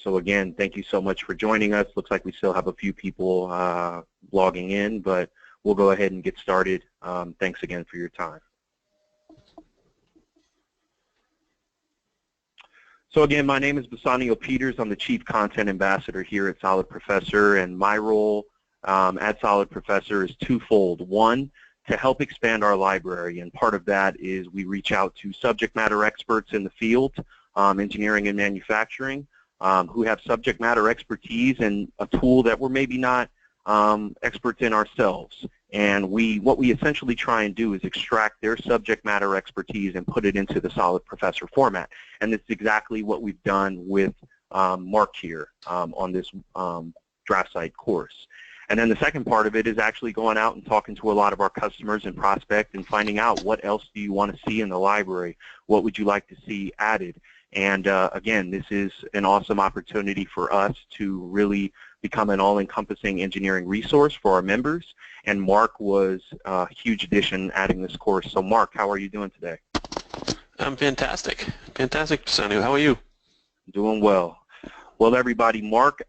So again, thank you so much for joining us. Looks like we still have a few people logging in, but we'll go ahead and get started. Thanks again for your time. So again, my name is Bassanio Peters. I'm the Chief Content Ambassador here at SolidProfessor, and my role at SolidProfessor is twofold. One, to help expand our library, and part of that is we reach out to subject matter experts in the field, engineering and manufacturing, who have subject matter expertise and a tool that we're maybe not experts in ourselves. And what we essentially try and do is extract their subject matter expertise and put it into the SolidProfessor format. And it's exactly what we've done with Mark here on this DraftSight course. And then the second part of it is actually going out and talking to a lot of our customers and prospects and finding out what else do you want to see in the library, what would you like to see added. And again, this is an awesome opportunity for us to really become an all-encompassing engineering resource for our members. And Mark was a huge addition adding this course. So Mark, how are you doing today? I'm fantastic. Fantastic, Sanu. How are you? Doing well. Well, everybody, Mark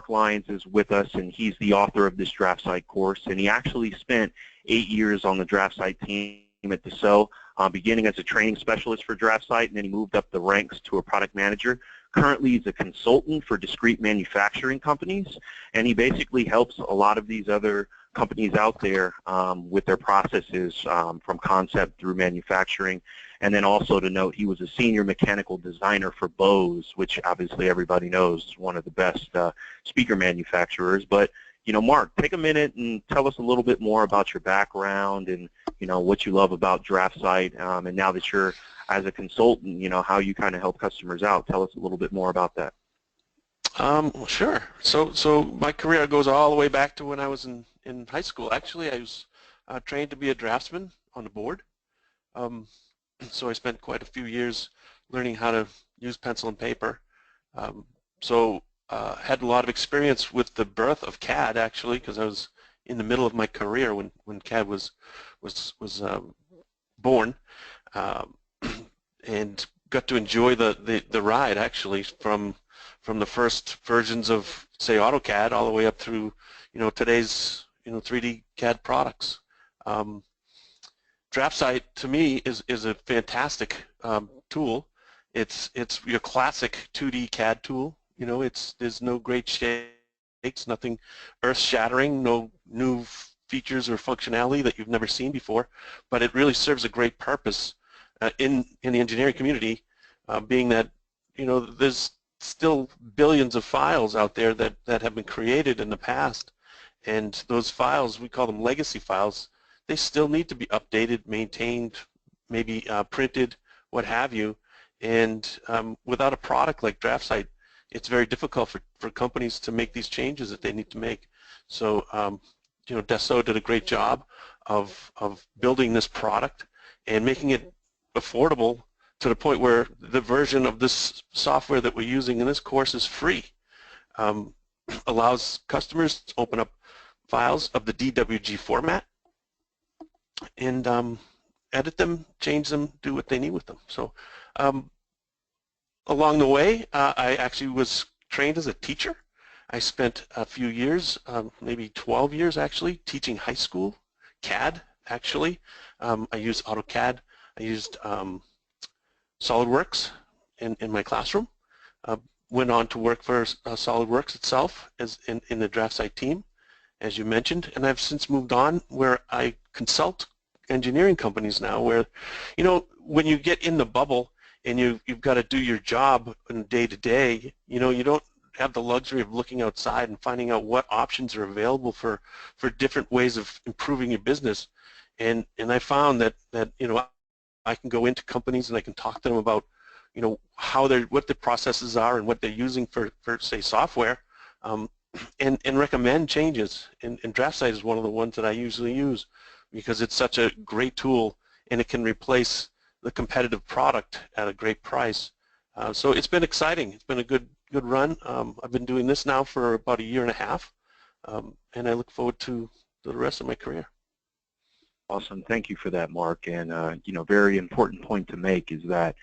Lyons is with us, and he's the author of this DraftSight course. And he actually spent 8 years on the DraftSight team at Dassault, beginning as a training specialist for DraftSight, and then he moved up the ranks to a product manager. Currently, he's a consultant for discrete manufacturing companies, and he basically helps a lot of these other companies out there with their processes from concept through manufacturing. And then also to note, he was a senior mechanical designer for Bose, which obviously everybody knows is one of the best speaker manufacturers. But, you know, Mark, take a minute and tell us a little bit more about your background and, you know, what you love about DraftSight. And now that you're as a consultant, you know, how you kind of help customers out. Tell us a little bit more about that. Sure. So my career goes all the way back to when I was in high school. Actually, I was trained to be a draftsman on the board. So I spent quite a few years learning how to use pencil and paper. Had a lot of experience with the birth of CAD, actually, because I was in the middle of my career when CAD was born, and got to enjoy the ride, actually, from the first versions of, say, AutoCAD all the way up through, you know, today's, you know, 3D CAD products. DraftSight to me is a fantastic tool. It's your classic 2D CAD tool. You know, there's no great shakes, nothing earth-shattering, no new features or functionality that you've never seen before, but it really serves a great purpose in the engineering community, being that, you know, there's still billions of files out there that have been created in the past, and those files, we call them legacy files, they still need to be updated, maintained, maybe printed, what have you. And without a product like DraftSight, it's very difficult for companies to make these changes that they need to make. So, you know, Dassault did a great job of building this product and making it affordable to the point where the version of this software that we're using in this course is free. Allows customers to open up files of the DWG format and edit them, change them, do what they need with them. So along the way, I actually was trained as a teacher. I spent a few years, maybe 12 years actually, teaching high school CAD, actually. I used AutoCAD. I used SolidWorks in my classroom. Went on to work for SolidWorks itself as in the DraftSight team, as you mentioned, and I've since moved on where I consult engineering companies now where, you know, when you get in the bubble and you've got to do your job on day to day, you know, you don't have the luxury of looking outside and finding out what options are available for different ways of improving your business. And I found that you know, I can go into companies and I can talk to them about, you know, what the processes are and what they're using for say software, and recommend changes. And DraftSight is one of the ones that I usually use because it's such a great tool and it can replace the competitive product at a great price. So it's been exciting. It's been a good run. I've been doing this now for about 1.5 years, and I look forward to the rest of my career. Awesome. Thank you for that, Mark. And, you know, very important point to make is that,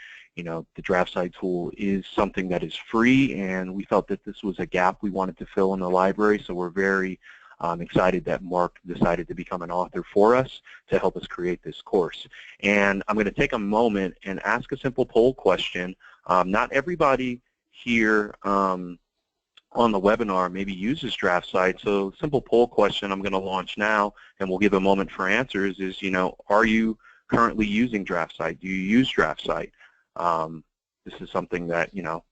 the DraftSight tool is something that is free, and we felt that this was a gap we wanted to fill in the library, so we're very excited that Mark decided to become an author for us to help us create this course. And I'm going to take a moment and ask a simple poll question. Not everybody here on the webinar maybe uses DraftSight, so simple poll question I'm going to launch now, and we'll give a moment for answers, is, are you currently using DraftSight? Do you use DraftSight? This is something that,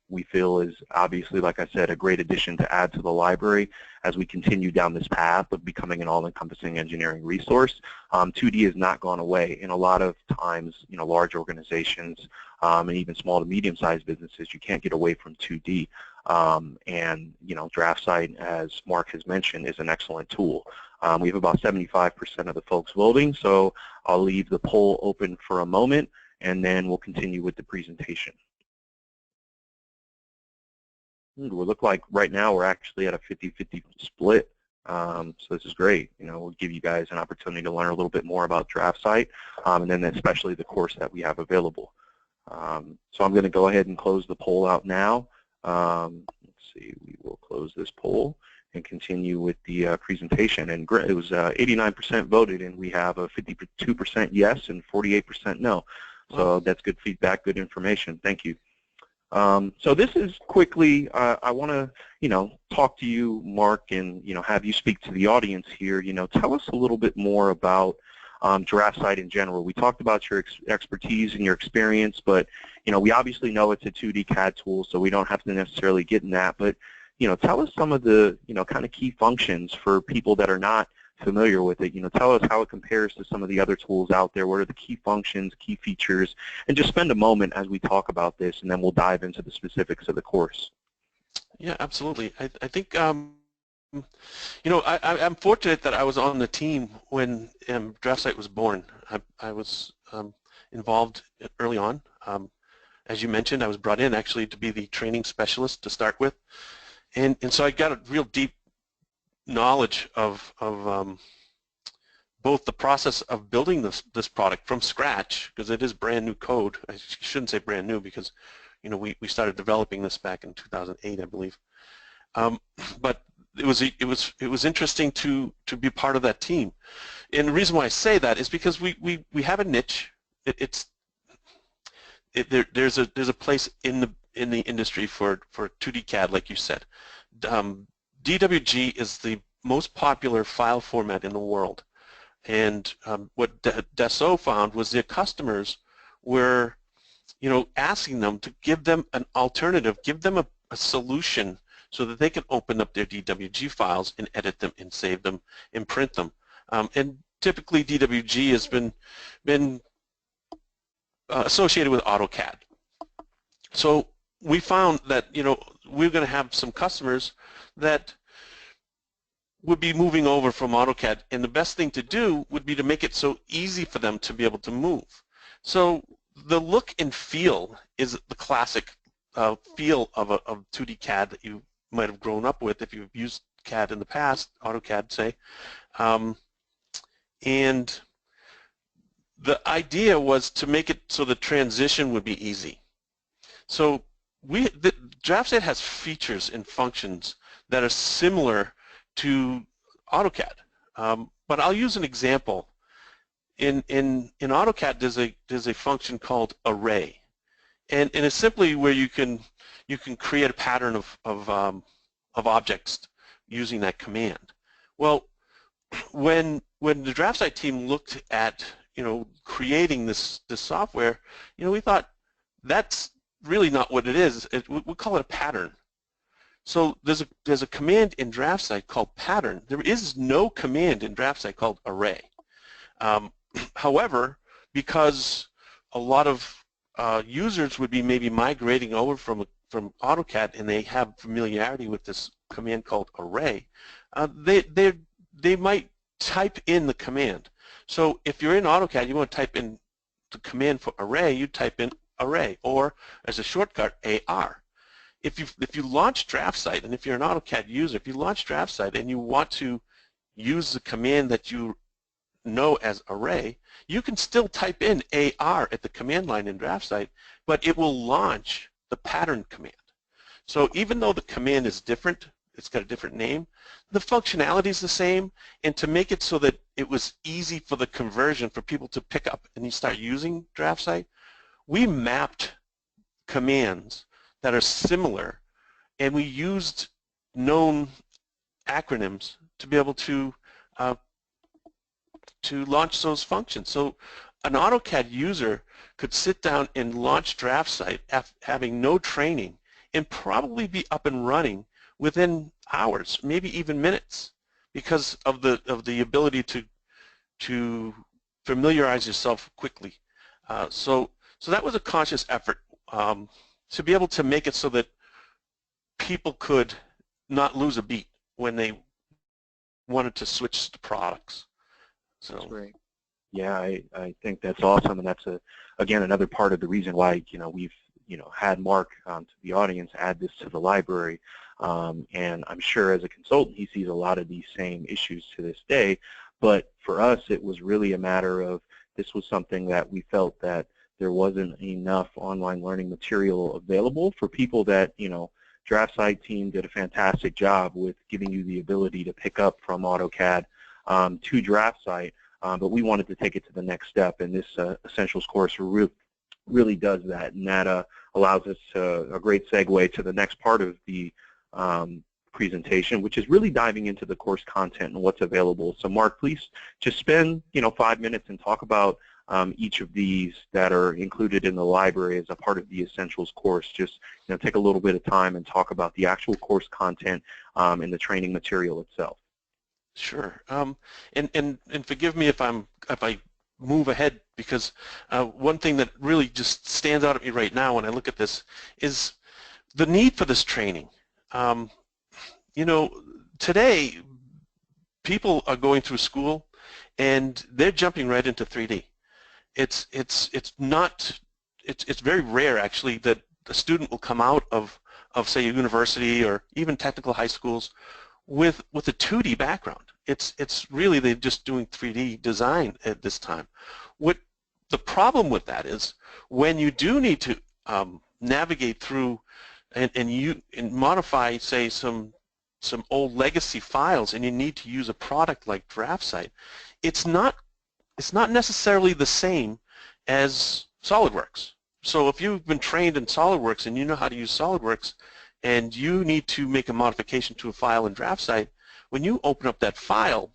we feel is obviously, like I said, a great addition to add to the library as we continue down this path of becoming an all-encompassing engineering resource. 2D has not gone away. In a lot of times, large organizations and even small to medium-sized businesses, you can't get away from 2D. And, DraftSight, as Mark has mentioned, is an excellent tool. We have about 75% of the folks voting, so I'll leave the poll open for a moment, and then we'll continue with the presentation. We look like right now we're actually at a 50-50 split, so this is great. We'll give you guys an opportunity to learn a little bit more about DraftSight, and then especially the course that we have available. So I'm going to go ahead and close the poll out now. Let's see, we will close this poll and continue with the presentation. And it was 89% voted, and we have a 52% yes and 48% no. So that's good feedback, good information. Thank you. So this is quickly, I want to, talk to you, Mark, and, have you speak to the audience here. Tell us a little bit more about DraftSight in general. We talked about your expertise and your experience, but, we obviously know it's a 2D CAD tool, so we don't have to necessarily get in that. But, tell us some of the, kind of key functions for people that are not familiar with it. Tell us how it compares to some of the other tools out there. What are the key functions, key features, and just spend a moment as we talk about this, and then we'll dive into the specifics of the course. Yeah, absolutely. I think, I'm fortunate that I was on the team when DraftSight was born. I was involved early on. As you mentioned, I was brought in actually to be the training specialist to start with, and so I got a real deep knowledge of both the process of building this product from scratch, because it is brand new code. I shouldn't say brand new because we started developing this back in 2008, I believe. But it was interesting to be part of that team. And the reason why I say that is because we have a niche. There's a place in the industry for 2D CAD, like you said. DWG is the most popular file format in the world, and what Dassault found was their customers were, asking them to give them an alternative, give them a solution so that they can open up their DWG files and edit them and save them and print them. And typically DWG has been associated with AutoCAD. So we found that we're going to have some customers that would be moving over from AutoCAD, and the best thing to do would be to make it so easy for them to be able to move. So the look and feel is the classic feel of 2D CAD that you might have grown up with if you've used CAD in the past, AutoCAD say. And the idea was to make it so the transition would be easy. So DraftSight has features and functions that are similar to AutoCAD, but I'll use an example. In AutoCAD, there's a function called array, and it's simply where you can create a pattern of objects using that command. Well, when the DraftSight team looked at creating this software, we thought that's really not what it is. We call it a pattern. So there's a command in DraftSight called pattern. There is no command in DraftSight called array. However, because a lot of users would be maybe migrating over from AutoCAD and they have familiarity with this command called array, they might type in the command. So if you're in AutoCAD, you want to type in the command for array, you type in array, or as a shortcut, AR. If you launch DraftSight, and if you're an AutoCAD user, if you launch DraftSight and you want to use the command that you know as array, you can still type in AR at the command line in DraftSight, but it will launch the pattern command. So even though the command is different, it's got a different name, the functionality is the same, and to make it so that it was easy for the conversion for people to pick up and you start using DraftSight, we mapped commands that are similar, and we used known acronyms to be able to launch those functions. So an AutoCAD user could sit down and launch DraftSight having no training and probably be up and running within hours, maybe even minutes, because of the ability to familiarize yourself quickly. So that was a conscious effort to be able to make it so that people could not lose a beat when they wanted to switch to products. So that's great. Yeah, I think that's awesome, and that's again another part of the reason why we've had Mark to the audience add this to the library, and I'm sure as a consultant he sees a lot of these same issues to this day. But for us, it was really a matter of this was something that we felt that there wasn't enough online learning material available for people that DraftSight team did a fantastic job with giving you the ability to pick up from AutoCAD to DraftSight, but we wanted to take it to the next step, and this Essentials course really does that, and that allows us a great segue to the next part of the presentation, which is really diving into the course content and what's available. So Mark, please just spend 5 minutes and talk about each of these that are included in the library as a part of the Essentials course. Just take a little bit of time and talk about the actual course content and the training material itself. Sure, and forgive me if I move ahead, because one thing that really just stands out at me right now when I look at this is the need for this training. Today people are going through school and they're jumping right into 3D. It's very rare actually that a student will come out of say a university or even technical high schools with a 2D background. It's really they're just doing 3D design at this time. What the problem with that is when you do need to navigate through and modify say some old legacy files, and you need to use a product like DraftSight, it's not necessarily the same as SolidWorks. So if you've been trained in SolidWorks and you know how to use SolidWorks and you need to make a modification to a file in DraftSight, when you open up that file,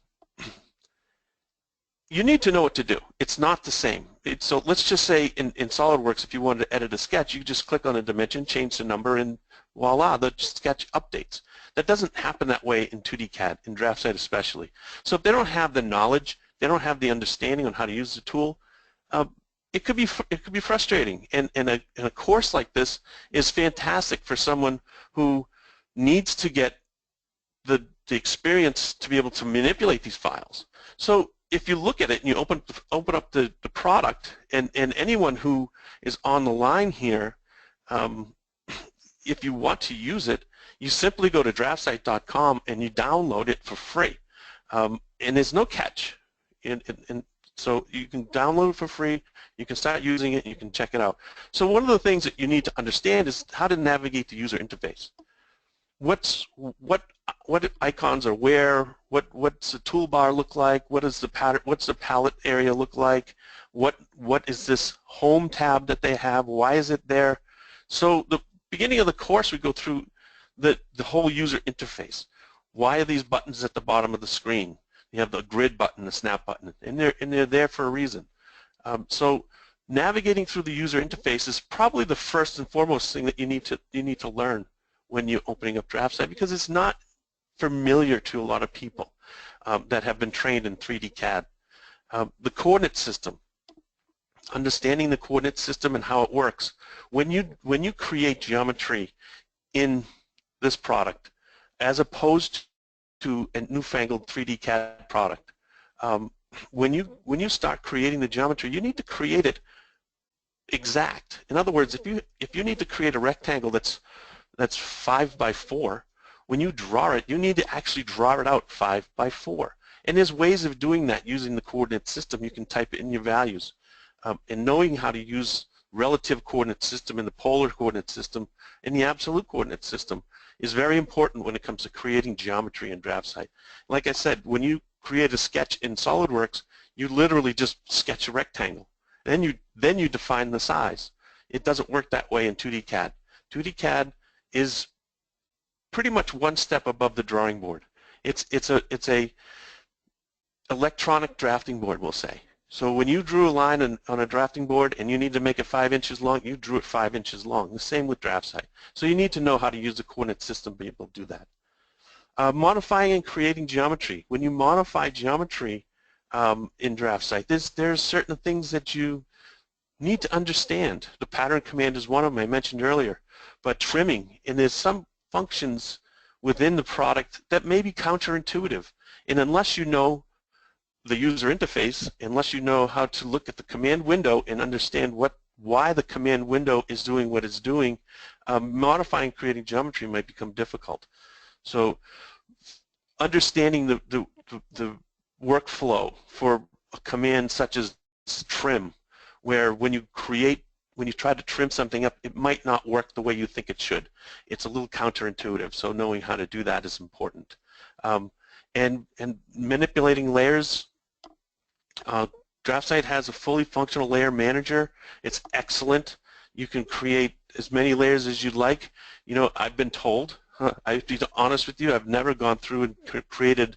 you need to know what to do. It's not the same. So let's just say in SolidWorks, if you wanted to edit a sketch, you just click on a dimension, change the number, and voila, the sketch updates. That doesn't happen that way in 2D CAD, in DraftSight especially. So if they don't have the knowledge, they don't have the understanding on how to use the tool, it could be frustrating. And a course like this is fantastic for someone who needs to get the experience to be able to manipulate these files. So if you look at it and you open up the product, and anyone who is on the line here, if you want to use it, you simply go to DraftSight.com and you download it for free. And there's no catch. And so you can download it for free, you can start using it, and you can check it out. So one of the things that you need to understand is how to navigate the user interface. What icons are where? What's the toolbar look like? What is the pattern? What's the palette area look like? What is this home tab that they have? Why is it there? So the beginning of the course we go through the whole user interface. Why are these buttons at the bottom of the screen? You have the grid button, the snap button, and they're there for a reason. So navigating through the user interface is probably the first and foremost thing that you need to learn when you're opening up DraftSight, because it's not familiar to a lot of people that have been trained in 3D CAD. The coordinate system, understanding the coordinate system and how it works. When you create geometry in this product, as opposed to a newfangled 3D CAD product, when you start creating the geometry, you need to create it exact. In other words, if you need to create a rectangle that's 5 by 4, when you draw it, you need to actually draw it out 5 by 4. And there's ways of doing that using the coordinate system. You can type in your values. And knowing how to use relative coordinate system and the polar coordinate system and the absolute coordinate system is very important when it comes to creating geometry in DraftSight. Like I said, when you create a sketch in SolidWorks, you literally just sketch a rectangle. Then you define the size. It doesn't work that way in 2D CAD. 2D CAD is pretty much one step above the drawing board. It's a electronic drafting board, we'll say. So when you drew a line on a drafting board and you need to make it 5 inches long, you drew it 5 inches long. The same with DraftSight. So you need to know how to use the coordinate system to be able to do that. Modifying and creating geometry. When you modify geometry in DraftSight, there's certain things that you need to understand. The pattern command is one of them I mentioned earlier, but trimming, and there's some functions within the product that may be counterintuitive, and unless you know the user interface, unless you know how to look at the command window and understand why the command window is doing what it's doing, modifying, creating geometry might become difficult. So understanding the workflow for a command such as trim, where when you try to trim something up, it might not work the way you think it should. It's a little counterintuitive, so knowing how to do that is important. And manipulating layers. DraftSight has a fully functional layer manager. It's excellent. You can create as many layers as you'd like. You know, I've been told, I have to be honest with you, I've never gone through and created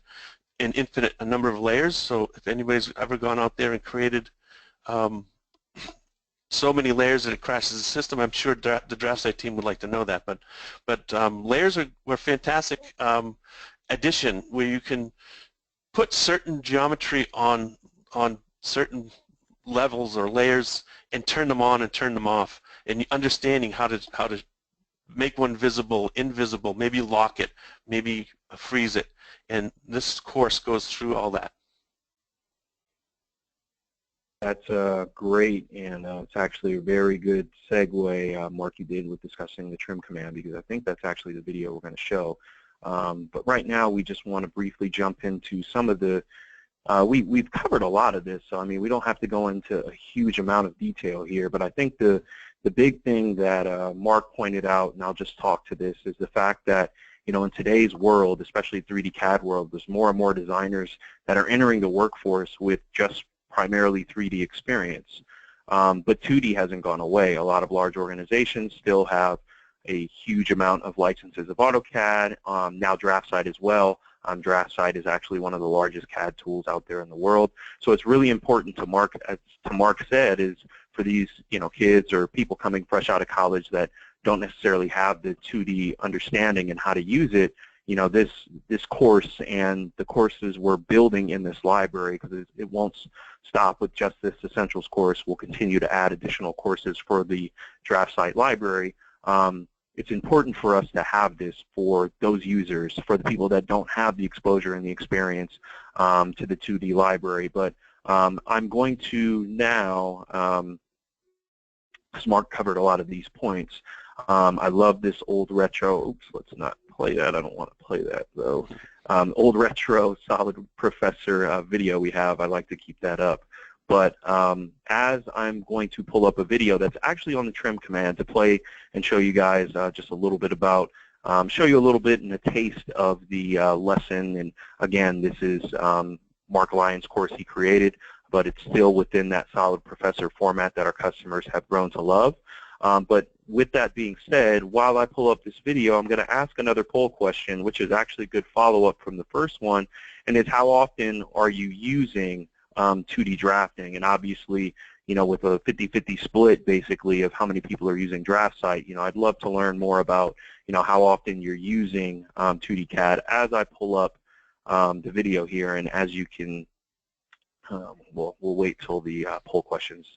an infinite number of layers. So if anybody's ever gone out there and created so many layers that it crashes the system, I'm sure the DraftSight team would like to know that. But layers were fantastic addition, where you can put certain geometry on certain levels or layers and turn them on and turn them off, and understanding how to make one visible, invisible, maybe lock it, maybe freeze it, and this course goes through all that. That's great, and it's actually a very good segue, Mark, you did with discussing the trim command, because I think that's actually the video we're going to show. But right now we just want to briefly jump into some of the, we've covered a lot of this, so I mean we don't have to go into a huge amount of detail here, but I think the big thing that Mark pointed out, and I'll just talk to this, is the fact that, you know, in today's world, especially 3D CAD world, there's more and more designers that are entering the workforce with just primarily 3D experience. But 2D hasn't gone away. A lot of large organizations still have a huge amount of licenses of AutoCAD, now DraftSight as well. DraftSight is actually one of the largest CAD tools out there in the world. So it's really important to Mark, as Mark said, is for these, you know, kids or people coming fresh out of college that don't necessarily have the 2D understanding and how to use it, you know, this course and the courses we're building in this library, because it won't stop with just this Essentials course. We'll continue to add additional courses for the DraftSight library. It's important for us to have this for those users, for the people that don't have the exposure and the experience to the 2D library. But I'm going to now, because Mark covered a lot of these points, I love this old retro, oops, let's not play that, I don't want to play that though. Old retro SolidProfessor video we have, I like to keep that up. But as I'm going to pull up a video that's actually on the trim command to play and show you guys just a little bit about, show you a little bit and a taste of the lesson. And again, this is Mark Lyons' course he created, but it's still within that SolidProfessor format that our customers have grown to love. But with that being said, while I pull up this video, I'm going to ask another poll question, which is actually a good follow-up from the first one, and is how often are you using 2D drafting? And obviously, you know, with a 50-50 split basically of how many people are using DraftSight, you know, I'd love to learn more about, you know, how often you're using 2D CAD as I pull up the video here. And as you can, we'll wait till the poll questions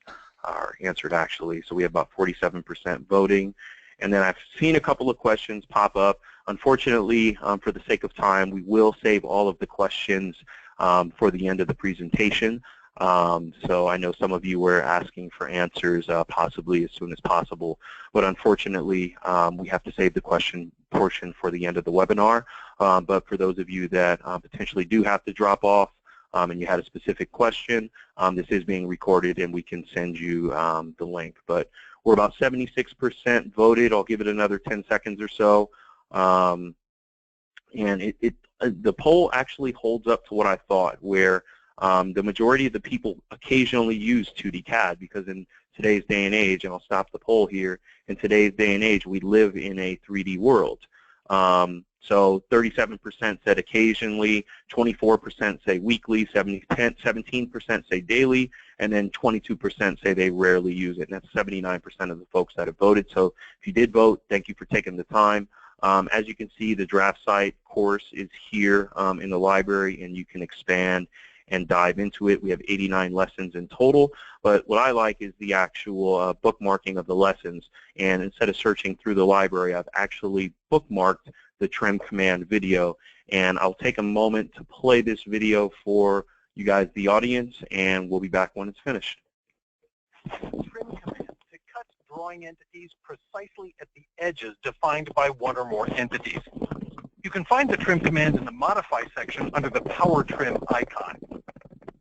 are answered actually. So we have about 47% voting. And then I've seen a couple of questions pop up. Unfortunately, for the sake of time, we will save all of the questions for the end of the presentation. So I know some of you were asking for answers possibly as soon as possible, but unfortunately we have to save the question portion for the end of the webinar. But for those of you that potentially do have to drop off, and you had a specific question, this is being recorded and we can send you the link. But we're about 76% voted. I'll give it another 10 seconds or so. And the poll actually holds up to what I thought, where the majority of the people occasionally use 2D CAD, because in today's day and age, and I'll stop the poll here, in today's day and age, we live in a 3D world. So 37% said occasionally, 24% say weekly, 17% say daily, and then 22% say they rarely use it. And that's 79% of the folks that have voted. So if you did vote, thank you for taking the time. As you can see, the DraftSight course is here in the library, and you can expand and dive into it. We have 89 lessons in total, but what I like is the actual bookmarking of the lessons. And instead of searching through the library, I've actually bookmarked the trim command video, and I'll take a moment to play this video for you guys, the audience, and we'll be back when it's finished. Trim command to cut drawing entities precisely at the edges defined by one or more entities. You can find the trim command in the Modify section under the Power Trim icon.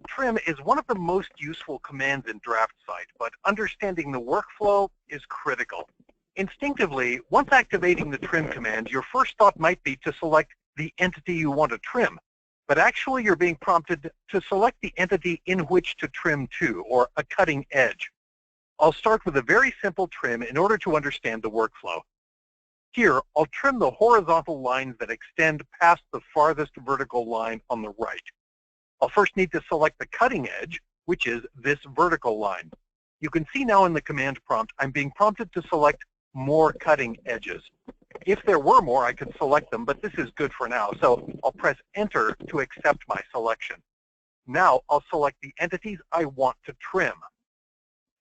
Trim is one of the most useful commands in DraftSight, but understanding the workflow is critical. Instinctively, once activating the trim command, your first thought might be to select the entity you want to trim, but actually you're being prompted to select the entity in which to trim to, or a cutting edge. I'll start with a very simple trim in order to understand the workflow. Here, I'll trim the horizontal lines that extend past the farthest vertical line on the right. I'll first need to select the cutting edge, which is this vertical line. You can see now in the command prompt, I'm being prompted to select more cutting edges. If there were more, I could select them, but this is good for now, so I'll press Enter to accept my selection. Now I'll select the entities I want to trim.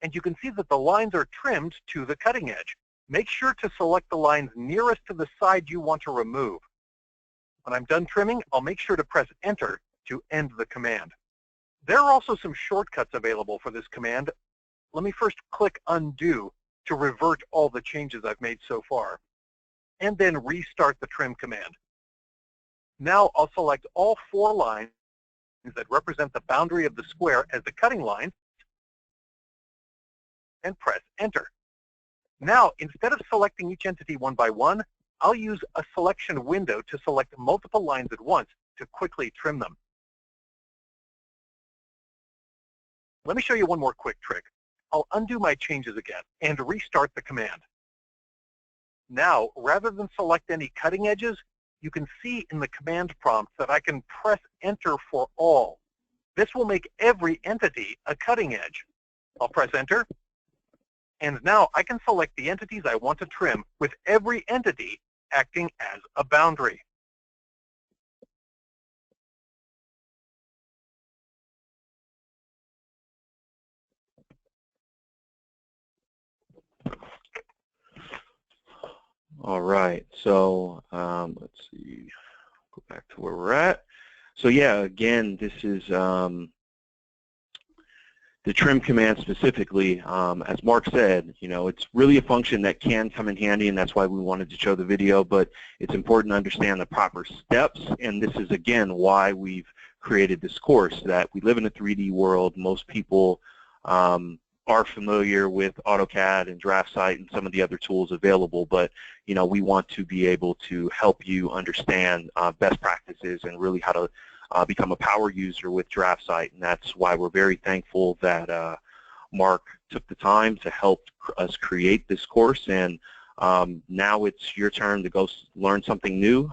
And you can see that the lines are trimmed to the cutting edge. Make sure to select the lines nearest to the side you want to remove. When I'm done trimming, I'll make sure to press Enter to end the command. There are also some shortcuts available for this command. Let me first click Undo to revert all the changes I've made so far, and then restart the trim command. Now I'll select all 4 lines that represent the boundary of the square as the cutting line and press Enter. Now, instead of selecting each entity one by one, I'll use a selection window to select multiple lines at once to quickly trim them. Let me show you one more quick trick. I'll undo my changes again and restart the command. Now, rather than select any cutting edges, you can see in the command prompt that I can press Enter for all. This will make every entity a cutting edge. I'll press Enter, and now I can select the entities I want to trim with every entity acting as a boundary. All right, so let's see, go back to where we're at. So yeah, again, this is the trim command specifically. As Mark said, you know, it's really a function that can come in handy, and that's why we wanted to show the video, but it's important to understand the proper steps, and this is, again, why we've created this course, that we live in a 3D world. Most people are familiar with AutoCAD and DraftSight and some of the other tools available, but you know, we want to be able to help you understand best practices and really how to become a power user with DraftSight, and that's why we're very thankful that Mark took the time to help us create this course. And now it's your turn to go learn something new.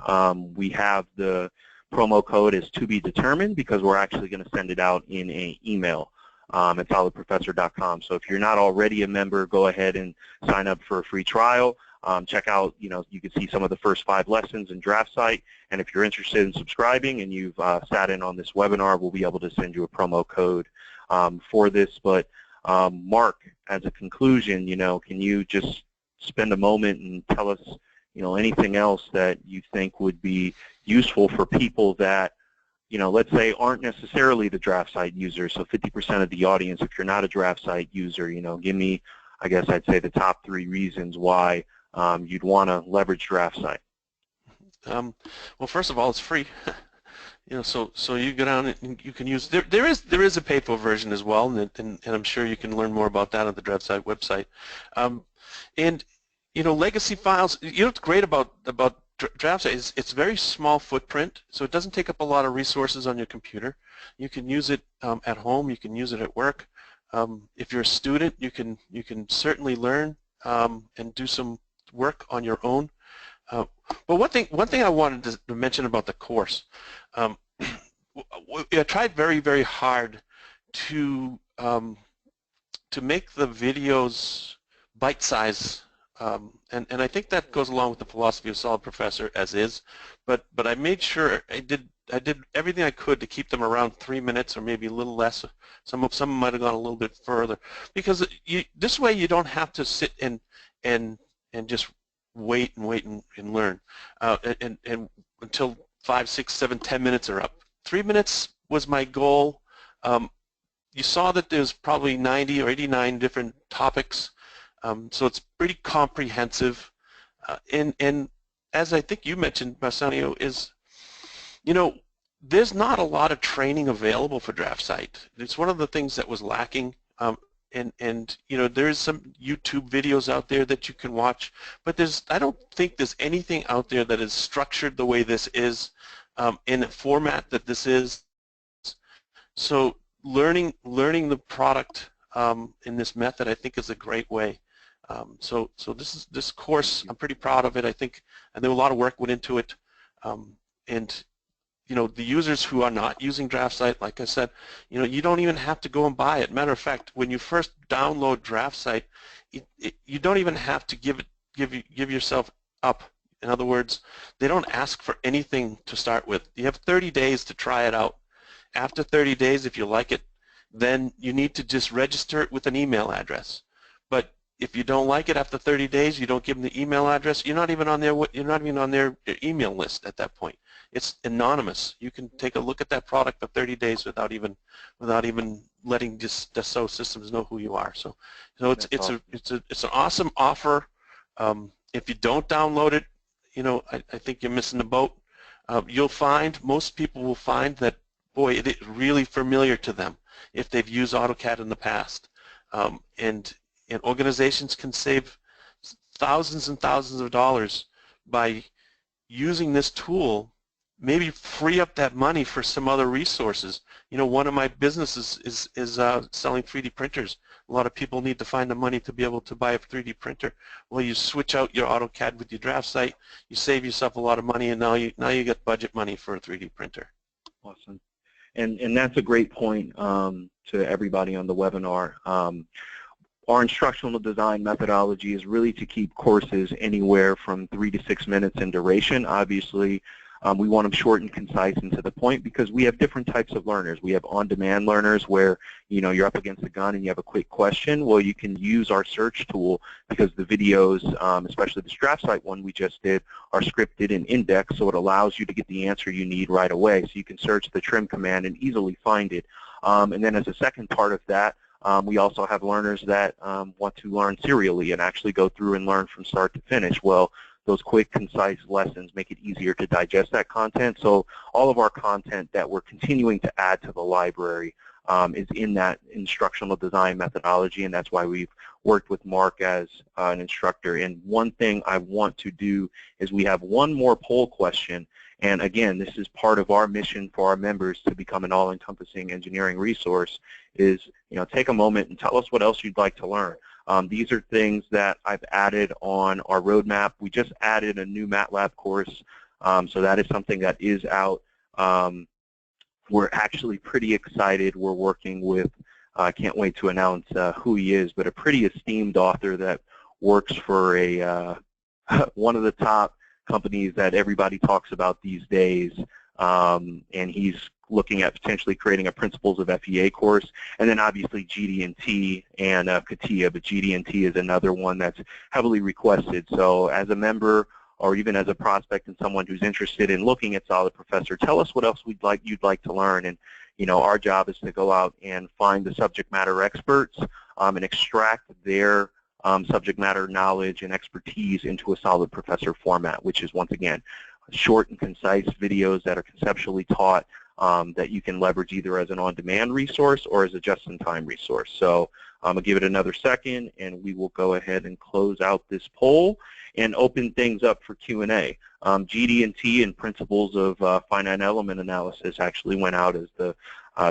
We have the promo code is to be determined because we're actually going to send it out in an email at SolidProfessor.com. So if you're not already a member, go ahead and sign up for a free trial. Check out, you know, you can see some of the first 5 lessons in DraftSight. And if you're interested in subscribing and you've sat in on this webinar, we'll be able to send you a promo code for this. But Mark, as a conclusion, you know, can you just spend a moment and tell us, you know, anything else that you think would be useful for people that, you know, let's say aren't necessarily the DraftSight users, so 50% of the audience, if you're not a DraftSight user, you know, give me, I guess I'd say the top 3 reasons why you'd want to leverage DraftSight. Well, first of all, it's free. So you go down and you can use, there is a paid for version as well, and I'm sure you can learn more about that on the DraftSight website. And legacy files, what's great about DraftSight is it's very small footprint, so it doesn't take up a lot of resources on your computer. You can use it at home, you can use it at work. If you're a student, you can certainly learn and do some work on your own. But one thing I wanted to mention about the course, I tried very hard to make the videos bite-size, and I think that goes along with the philosophy of SolidProfessor as is. But I made sure I did everything I could to keep them around 3 minutes or maybe a little less. Some might have gone a little bit further, because this way you don't have to sit and just wait and learn and until 5, 6, 7, 10 minutes are up. 3 minutes was my goal. You saw that there's probably 90 or 89 different topics, so it's pretty comprehensive. And as I think you mentioned, Bassanio, is there's not a lot of training available for DraftSight. It's one of the things that was lacking. And there's some YouTube videos out there that you can watch, but I don't think there's anything out there that is structured the way this is, in a format that this is. So learning the product in this method, I think, is a great way. So this course, I'm pretty proud of it. I think, and there a lot of work went into it, and the users who are not using DraftSight, like I said, you don't even have to go and buy it. Matter of fact, when you first download DraftSight, you don't even have to give yourself up. In other words, they don't ask for anything to start with. You have 30 days to try it out. After 30 days, if you like it, then you need to just register it with an email address. But if you don't like it after 30 days, you don't give them the email address. You're not even on their email list at that point. It's anonymous. You can take a look at that product for 30 days without even letting Dassault Systems know who you are. So it's an awesome offer. If you don't download it, I think you're missing the boat. You'll find, most people will find that, boy, it is really familiar to them if they've used AutoCAD in the past. And organizations can save thousands and thousands of dollars by using this tool. Maybe free up that money for some other resources. One of my businesses is selling 3D printers. A lot of people need to find the money to be able to buy a 3D printer. Well, you switch out your AutoCAD with your DraftSight, you save yourself a lot of money, and now you get budget money for a 3D printer. Awesome. And that's a great point to everybody on the webinar. Our instructional design methodology is really to keep courses anywhere from 3 to 6 minutes in duration. Obviously, we want them short and concise and to the point, because we have different types of learners. We have on-demand learners where you're up against a gun and you have a quick question. Well, you can use our search tool, because the videos, especially the DraftSight one we just did, are scripted and indexed, so it allows you to get the answer you need right away. So you can search the trim command and easily find it. And then as a second part of that, we also have learners that want to learn serially and actually go through and learn from start to finish. Well, those quick, concise lessons make it easier to digest that content. So all of our content that we're continuing to add to the library is in that instructional design methodology, and that's why we've worked with Mark as an instructor. And one thing I want to do is we have one more poll question. And again, this is part of our mission for our members to become an all-encompassing engineering resource, is take a moment and tell us what else you'd like to learn. These are things that I've added on our roadmap. We just added a new MATLAB course, so that is something that is out. We're actually pretty excited. We're working with, I can't wait to announce who he is, but a pretty esteemed author that works for one of the top companies that everybody talks about these days, and he's looking at potentially creating a Principles of FEA course, and then obviously GD&T and CATIA, but GD&T is another one that's heavily requested. So as a member or even as a prospect and someone who's interested in looking at SolidProfessor, tell us what else you'd like to learn. And our job is to go out and find the subject matter experts and extract their subject matter knowledge and expertise into a SolidProfessor format, which is, once again, short and concise videos that are conceptually taught that you can leverage either as an on-demand resource or as a just-in-time resource. So I'm going to give it another second, and we will go ahead and close out this poll and open things up for Q&A. GD&T and principles of finite element analysis actually went out as the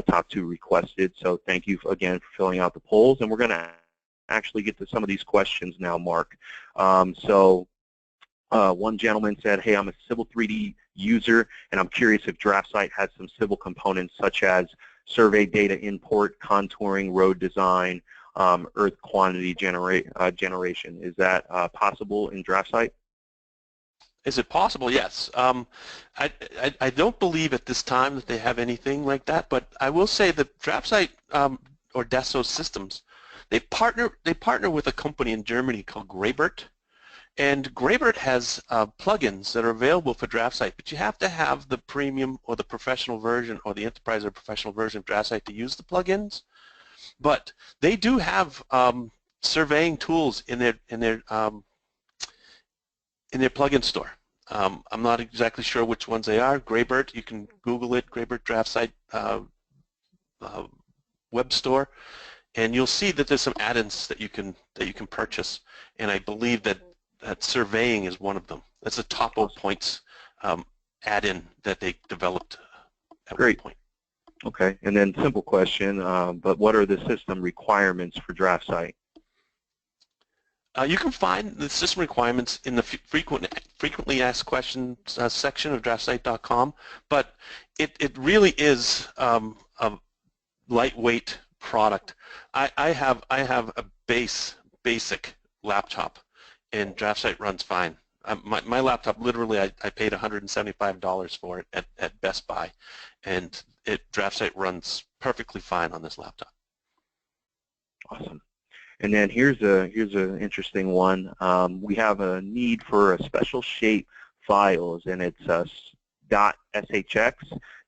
top 2 requested. So thank you again for filling out the polls, and we're going to actually get to some of these questions now, Mark. One gentleman said, hey, I'm a Civil 3D user, and I'm curious if DraftSight has some civil components such as survey data import, contouring, road design, earth quantity generation. Is that possible in DraftSight? Is it possible? Yes. I don't believe at this time that they have anything like that, but I will say that DraftSight or Dassault Systems, they partner with a company in Germany called Graybert, and Graybert has plugins that are available for DraftSight, but you have to have the premium or the professional version or the enterprise or professional version of DraftSight to use the plugins. But they do have surveying tools in their plugin store. I'm not exactly sure which ones they are. Graybert, you can Google it, Graybert DraftSight web store, and you'll see that there's some add-ins that you can purchase. And I believe that surveying is one of them. That's a Topo Points add-in that they developed at one point. Okay, and then simple question, but what are the system requirements for DraftSight? You can find the system requirements in the frequently asked questions section of DraftSight.com, but it really is a lightweight product. I have a basic laptop, and DraftSight runs fine. My laptop, literally, I paid $175 for it at Best Buy, and DraftSight runs perfectly fine on this laptop. Awesome. And then here's an interesting one. We have a need for a special shape files, and it's .shx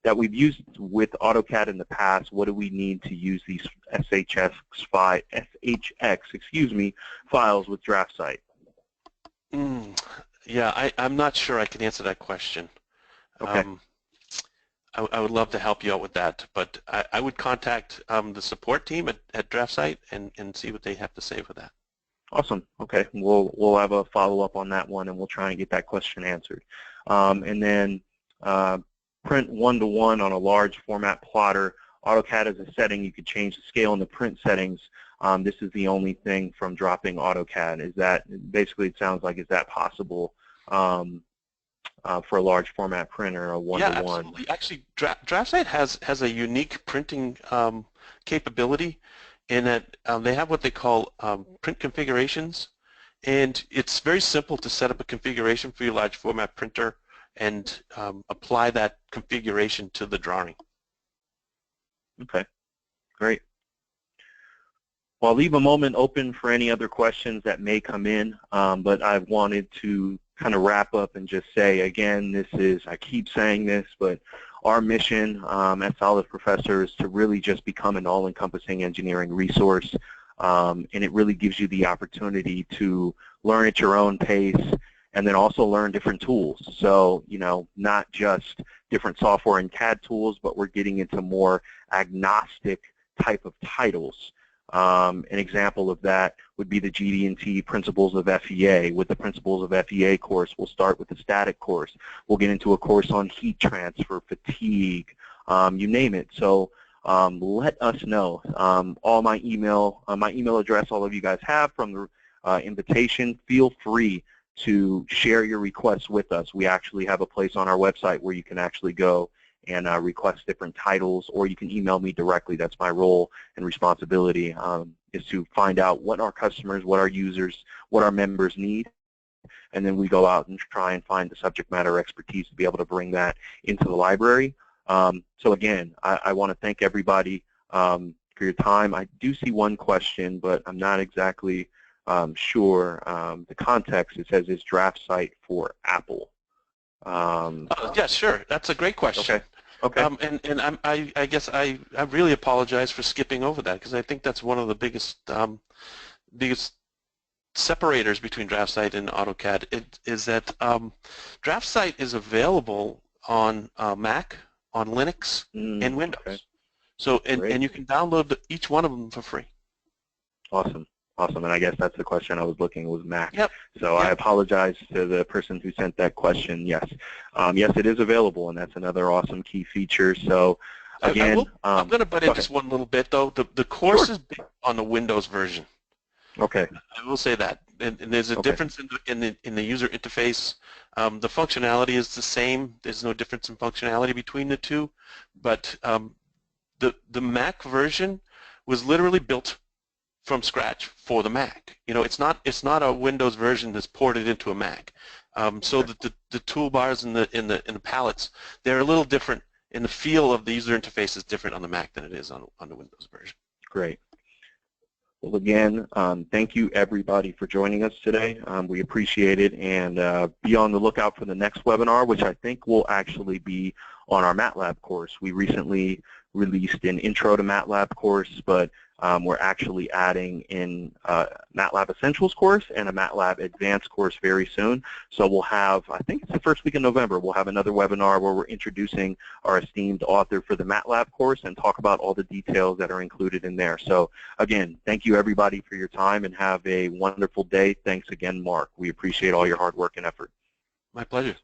that we've used with AutoCAD in the past. What do we need to use these SHX files with DraftSight? Yeah, I'm not sure I can answer that question. Okay. I would love to help you out with that, but I would contact the support team at DraftSight and see what they have to say for that. Awesome. Okay, we'll have a follow-up on that one, and we'll try and get that question answered. And then print one-to-one on a large format plotter. AutoCAD is a setting. You could change the scale and the print settings. This is the only thing from dropping AutoCAD. Is that basically? It sounds like, is that possible? For a large format printer, a one-to-one. Yeah, absolutely. Actually, DraftSight has a unique printing capability in that they have what they call print configurations, and it's very simple to set up a configuration for your large format printer and apply that configuration to the drawing. Okay, great. Well, I'll leave a moment open for any other questions that may come in, but I wanted to kind of wrap up and just say, again, this is, I keep saying this, but our mission at SolidProfessor is to really just become an all-encompassing engineering resource, and it really gives you the opportunity to learn at your own pace and then also learn different tools. So, you know, not just different software and CAD tools, but we're getting into more agnostic type of titles. An example of that would be the GD&T Principles of FEA. With the Principles of FEA course, we'll start with the static course. We'll get into a course on heat transfer, fatigue, you name it. So let us know. All my email address, all of you guys have from the invitation. Feel free to share your requests with us. We actually have a place on our website where you can actually go and request different titles, or you can email me directly. That's my role and responsibility, is to find out what our customers, what our users, what our members need, and then we go out and try and find the subject matter expertise to be able to bring that into the library. So again, I want to thank everybody for your time. I do see one question, but I'm not exactly sure the context. It says, is DraftSight for Apple? Yeah, sure. That's a great question. Okay. Okay. I guess I really apologize for skipping over that, because I think that's one of the biggest separators between DraftSight and AutoCAD is that DraftSight is available on Mac, on Linux, and Windows. Okay. So, and you can download each one of them for free. Awesome. Awesome. And I guess that's the question I was looking was Mac. Yep. So yep. I apologize to the person who sent that question. Yes. Yes, it is available, and that's another awesome key feature. So again, I'm going to butt in just one little bit, though. The course is big on the Windows version. Okay. I will say that. And there's a difference in the user interface. The functionality is the same. There's no difference in functionality between the two. But the Mac version was literally built from scratch for the Mac. You know, it's not a Windows version that's ported into a Mac. So that the toolbars and the palettes, they're a little different, and the feel of the user interface is different on the Mac than it is on the Windows version. Great. Well, again, thank you everybody for joining us today. We appreciate it, and be on the lookout for the next webinar, which I think will actually be on our MATLAB course. We recently released an Intro to MATLAB course, but we're actually adding in MATLAB Essentials course and a MATLAB Advanced course very soon. So we'll have, I think it's the first week in November, we'll have another webinar where we're introducing our esteemed author for the MATLAB course and talk about all the details that are included in there. So again, thank you everybody for your time, and have a wonderful day. Thanks again, Mark. We appreciate all your hard work and effort. My pleasure.